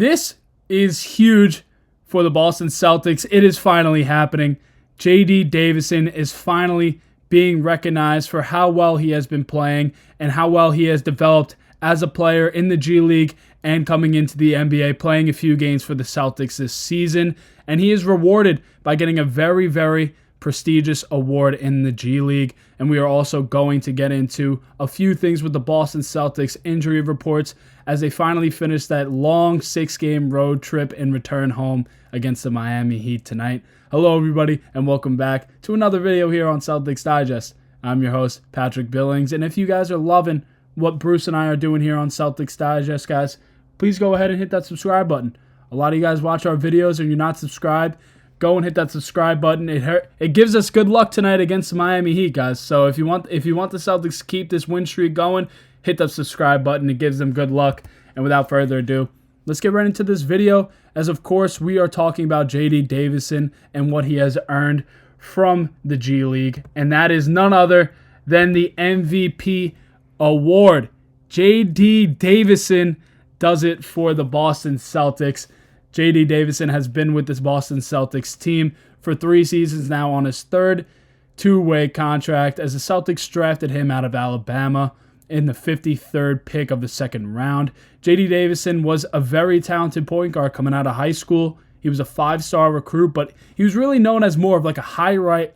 This is huge for the Boston Celtics. It is finally happening. JD Davison is finally being recognized for how well he has been playing and how well he has developed as a player in the G League and coming into the NBA, playing a few games for the Celtics this season. And he is rewarded by getting a very, very prestigious award in the G League. And we are also going to get into a few things with the Boston Celtics injury reports as they finally finish that long 6-game road trip and return home against the Miami Heat tonight. Hello everybody and welcome back to another video here on Celtics Digest. I'm your host, Patrick Billings, and if you guys are loving what Bruce and I are doing here on Celtics Digest, guys, please go ahead and hit that subscribe button. A lot of you guys watch our videos and you're not subscribed. Go and hit that subscribe button. It gives us good luck tonight against the Miami Heat, guys. So if you want the Celtics to keep this win streak going, hit that subscribe button. It gives them good luck. And without further ado, let's get right into this video. As of course, we are talking about JD Davison and what he has earned from the G League, and that is none other than the MVP award. JD Davison does it for the Boston Celtics. JD Davison has been with this Boston Celtics team for 3 seasons now on his third two-way contract as the Celtics drafted him out of Alabama in the 53rd pick of the second round. JD Davison was a very talented point guard coming out of high school. He was a 5-star recruit, but he was really known as more of like a highlight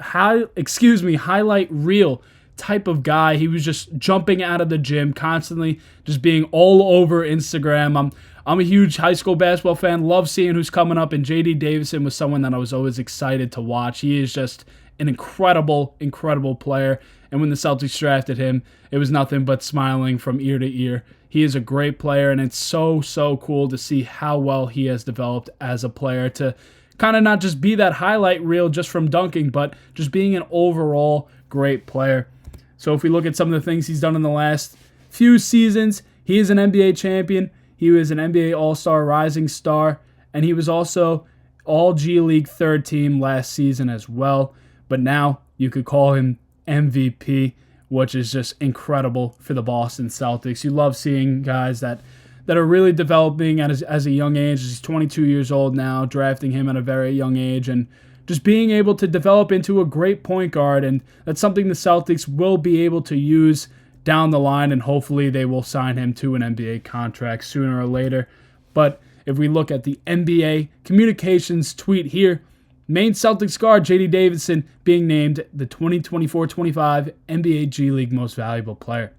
reel type of guy. He was just jumping out of the gym constantly, just being all over Instagram. I'm a huge high school basketball fan, love seeing who's coming up, and JD Davison was someone that I was always excited to watch. He is just an incredible, incredible player, and when the Celtics drafted him, it was nothing but smiling from ear to ear. He is a great player, and it's so cool to see how well he has developed as a player to kind of not just be that highlight reel just from dunking, but just being an overall great player. So if we look at some of the things he's done in the last few seasons, he is an NBA champion. He was an NBA All-Star Rising Star, and he was also All-G League third team last season as well. But now you could call him MVP, which is just incredible for the Boston Celtics. You love seeing guys that are really developing as a young age. He's 22 years old now, drafting him at a very young age, and just being able to develop into a great point guard. And that's something the Celtics will be able to use down the line, and hopefully they will sign him to an NBA contract sooner or later. But if we look at the NBA communications tweet here, main Celtics guard JD Davison being named the 2024-25 NBA G League Most Valuable Player.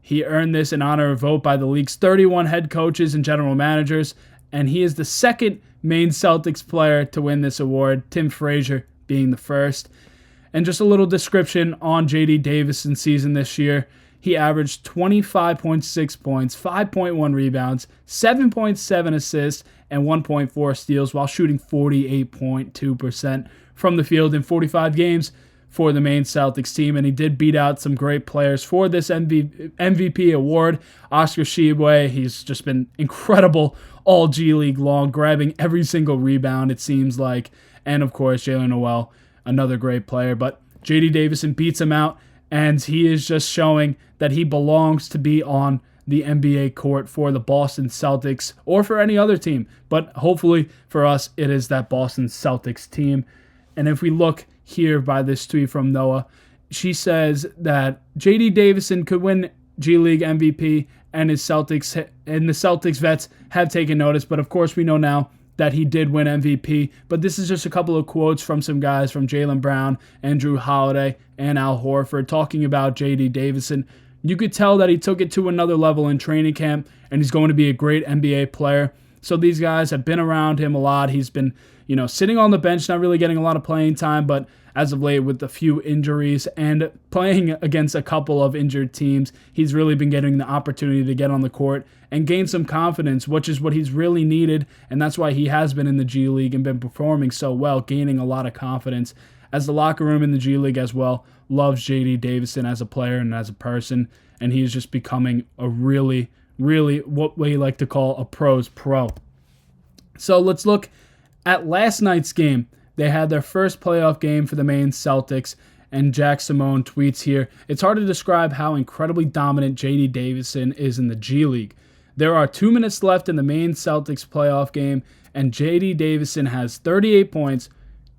He earned this in honor of a vote by the league's 31 head coaches and general managers, and he is the second main Celtics player to win this award, Tim Frazier being the first. And just a little description on JD Davison's season this year. He averaged 25.6 points, 5.1 rebounds, 7.7 assists, and 1.4 steals while shooting 48.2% from the field in 45 games for the main Celtics team. And he did beat out some great players for this MVP award. Oscar Tshiebwe, he's just been incredible all G League long, grabbing every single rebound, it seems like. And of course, Jaylen Brown, another great player. But JD Davison beats him out, and he is just showing that he belongs to be on the NBA court for the Boston Celtics or for any other team. But hopefully for us, it is that Boston Celtics team. And if we look here by this tweet from Noah, she says that JD Davison could win G League MVP, and the Celtics vets have taken notice. But of course, we know now that he did win MVP. But this is just a couple of quotes from some guys, from Jaylen Brown and Jrue Holiday and Al Horford, talking about JD Davison. You could tell that he took it to another level in training camp, and he's going to be a great NBA player. So these guys have been around him a lot. He's been, sitting on the bench, not really getting a lot of playing time, but as of late with a few injuries and playing against a couple of injured teams, he's really been getting the opportunity to get on the court and gain some confidence, which is what he's really needed, and that's why he has been in the G League and been performing so well, gaining a lot of confidence, as the locker room in the G League as well loves JD Davison as a player and as a person, and he's just becoming a really what we like to call a pro's pro. So let's look at last night's game. They had their first playoff game for the main Celtics, and Jack Simone tweets here, "It's hard to describe how incredibly dominant JD Davison is in the G League. There are 2 minutes left in the main Celtics playoff game, and JD Davison has 38 points,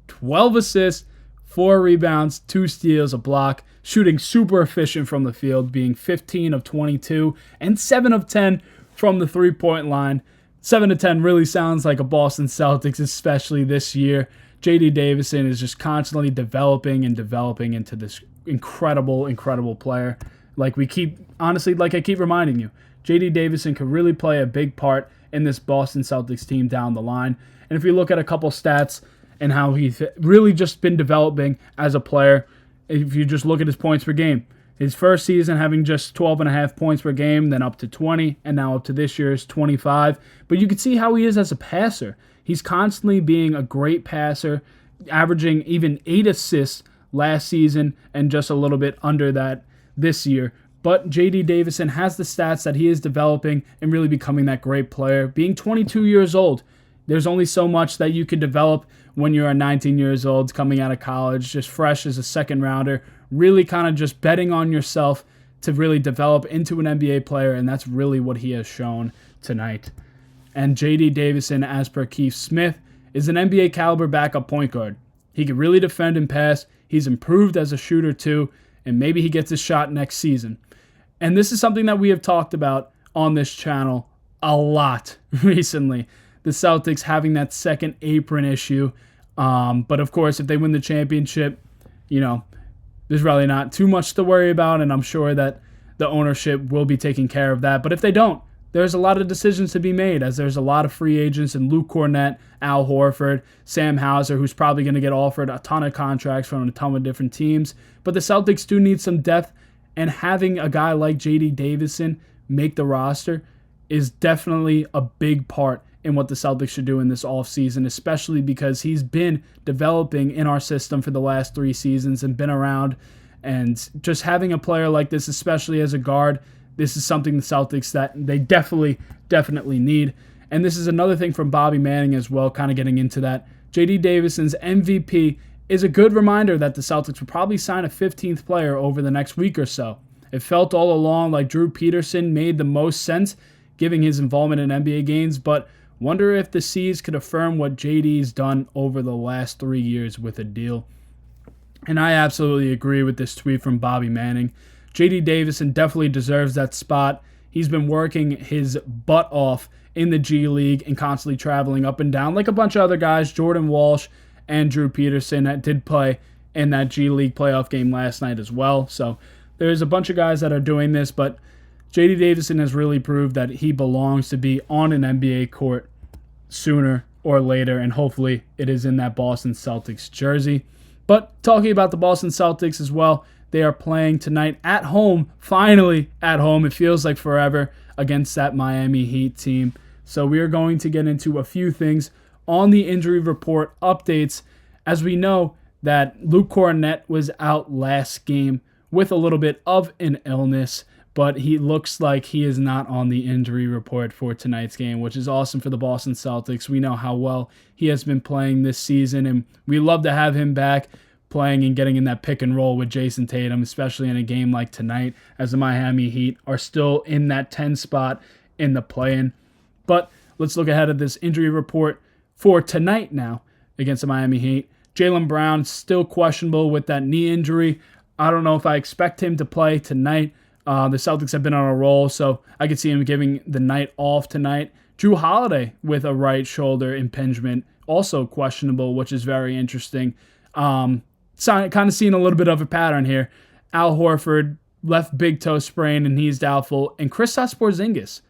12 assists, 4 rebounds, 2 steals, a block, shooting super efficient from the field, being 15 of 22 and 7 of 10 from the three-point line. 7 of 10 really sounds like a Boston Celtics, especially this year. JD Davison is just constantly developing into this incredible player. Like I keep reminding you, JD Davison could really play a big part in this Boston Celtics team down the line. And if you look at a couple stats and how he's really just been developing as a player, if you just look at his points per game, his first season having just 12.5 points per game, then up to 20, and now up to this year's 25. But you can see how he is as a passer. He's constantly being a great passer, averaging even 8 assists last season and just a little bit under that this year. But JD Davison has the stats that he is developing and really becoming that great player. Being 22 years old, there's only so much that you can develop when you're 19 years old, coming out of college, just fresh as a second rounder, really kind of just betting on yourself to really develop into an NBA player, and that's really what he has shown tonight. And JD Davison, as per Keith Smith, is an NBA caliber backup point guard. He can really defend and pass. He's improved as a shooter too, and maybe he gets his shot next season. And this is something that we have talked about on this channel a lot recently. The Celtics having that second apron issue. But of course, if they win the championship, there's really not too much to worry about, and I'm sure that the ownership will be taking care of that. But if they don't, there's a lot of decisions to be made, as there's a lot of free agents in Luke Cornett, Al Horford, Sam Hauser, who's probably going to get offered a ton of contracts from a ton of different teams. But the Celtics do need some depth, and having a guy like JD Davison make the roster is definitely a big part in what the Celtics should do in this offseason, especially because he's been developing in our system for the last 3 seasons and been around. And just having a player like this, especially as a guard, this is something the Celtics that they definitely need. And this is another thing from Bobby Manning as well, kind of getting into that. JD Davison's MVP is a good reminder that the Celtics will probably sign a 15th player over the next week or so. It felt all along like Drew Peterson made the most sense, giving his involvement in NBA games, but wonder if the C's could affirm what JD's done over the last 3 years with a deal. And I absolutely agree with this tweet from Bobby Manning. JD Davison definitely deserves that spot. He's been working his butt off in the G League and constantly traveling up and down like a bunch of other guys. Jordan Walsh and Drew Peterson that did play in that G League playoff game last night as well. So there's a bunch of guys that are doing this, but JD Davison has really proved that he belongs to be on an NBA court sooner or later, and hopefully it is in that Boston Celtics jersey. But talking about the Boston Celtics as well, they are playing tonight at home, finally at home. It feels like forever, against that Miami Heat team. So we are going to get into a few things on the injury report updates, as we know that Luke Cornett was out last game with a little bit of an illness, but he looks like he is not on the injury report for tonight's game, which is awesome for the Boston Celtics. We know how well he has been playing this season, and we love to have him back playing and getting in that pick and roll with Jayson Tatum, especially in a game like tonight, as the Miami Heat are still in that 10 spot in the play-in. But let's look ahead at this injury report for tonight now against the Miami Heat. Jaylen Brown still questionable with that knee injury. I don't know if I expect him to play tonight. The Celtics have been on a roll, so I could see him giving the night off tonight. Jrue Holiday with a right shoulder impingement, also questionable, which is very interesting. Kind of seeing a little bit of a pattern here. Al Horford, left big toe sprain, and he's doubtful. And Kristaps Porziņģis,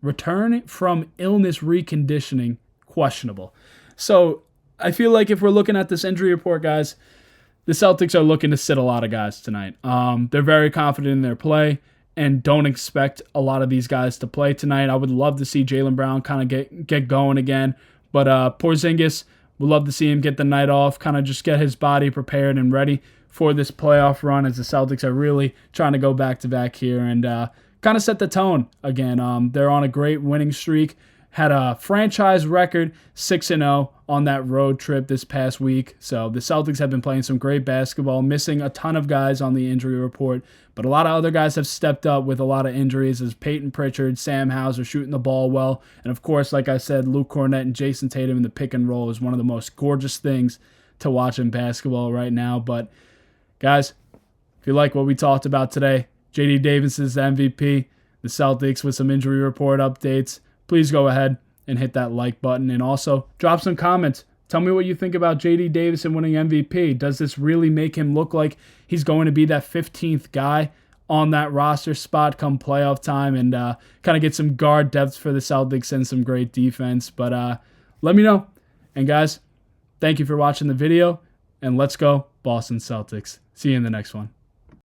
return from illness reconditioning, questionable. So I feel like if we're looking at this injury report, guys, the Celtics are looking to sit a lot of guys tonight. They're very confident in their play and don't expect a lot of these guys to play tonight. I would love to see Jaylen Brown kind of get going again. But Porziņģis, we'd love to see him get the night off, kind of just get his body prepared and ready for this playoff run, as the Celtics are really trying to go back-to-back here and kind of set the tone again. They're on a great winning streak, had a franchise record 6-0 on that road trip this past week. So the Celtics have been playing some great basketball, missing a ton of guys on the injury report, but a lot of other guys have stepped up with a lot of injuries, as Peyton Pritchard, Sam Hauser shooting the ball well, and of course, like I said, Luke Cornett and Jayson Tatum in the pick and roll is one of the most gorgeous things to watch in basketball right now. But guys, if you like what we talked about today, JD Davison's the MVP, the Celtics with some injury report updates, please go ahead and hit that like button, and also drop some comments. Tell me what you think about JD Davison winning MVP. Does this really make him look like he's going to be that 15th guy on that roster spot come playoff time, and kind of get some guard depth for the Celtics and some great defense? But let me know. And guys, thank you for watching the video, and let's go Boston Celtics. See you in the next one.